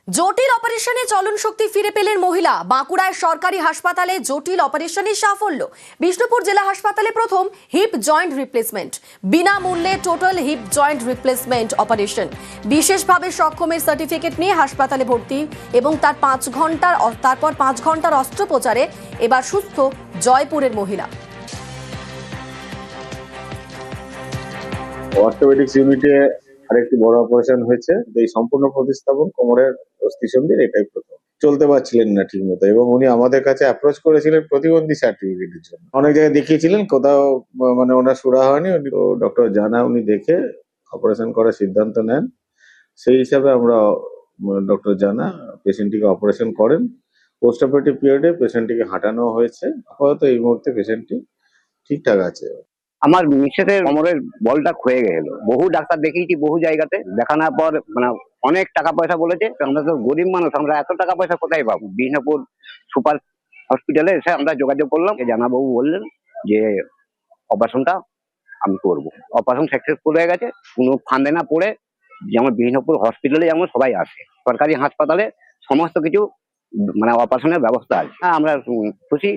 জটিল অপারেশনে চলন শক্তি ফিরে পেলেন মহিলা। বাঁকুড়ায় সরকারি হাসপাতালে জটিল অপারেশনের সাফল্য। বিষ্ণুপুর জেলা হাসপাতালে প্রথম হিপ জয়েন্ট রিপ্লেসমেন্ট, বিনামূল্যে total hip joint replacement operation. বিশেষভাবে সক্ষমের সার্টিফিকেট নিয়ে হাসপাতালে ভর্তি এবং তারপর 5 ঘন্টার অস্ত্রোপচারে এবার সুস্থ জয়পুরের মহিলা। অর্থোপেডিক্স ইউনিটে আরেকটি বড় অপারেশন হয়েছে। এই সম্পূর্ণ প্রতিস্থাপন কোমরের অস্থিসন্ধির, এটাই প্রথম। চলতে পারছিলেন না ঠিক মতো এবং উনি আমাদের কাছে অ্যাপ্রোচ করেছিলেন প্রতিবন্ধী সার্টিফিকেটের জন্য। অনেক জায়গায় দেখিয়েছিলেন, কোথাও মানে ওনার সুরা হয়নি। ডক্টর জানা উনি দেখে অপারেশন করার সিদ্ধান্ত নেন। সেই হিসাবে আমরা ডক্টর জানা পেশেন্টটিকে অপারেশন করেন। পোস্ট অপারেটিভ পিরিয়ডে পেশেন্টটিকে হাঁটানো হয়েছে। আপাতত এই মুহূর্তে পেশেন্টটি ঠিকঠাক আছে। আমার মিসেসের কোমরের বলটা ক্ষয়ে গেল। বহু ডাক্তার দেখিয়েছি, বহু জায়গাতে দেখানোর পর মানে অনেক টাকা পয়সা বলেছে। আমরা তো গরিব মানুষ, আমরা এত টাকা পয়সা কোথায় পাবো? বিষ্ণুপুর সুপার হসপিটালে এসে আমরা যোগাযোগ করলাম। জানাবাবু বললেন যে অপারেশনটা আমি করবো। অপারেশন সাকসেসফুল হয়ে গেছে। কোনো ফান্ডে না পড়ে, যেমন বিষ্ণুপুর হসপিটালে যেমন সবাই আসে, সরকারি হাসপাতালে সমস্ত কিছু মানে অপারেশনের ব্যবস্থা আছে। হ্যাঁ, আমরা খুশি।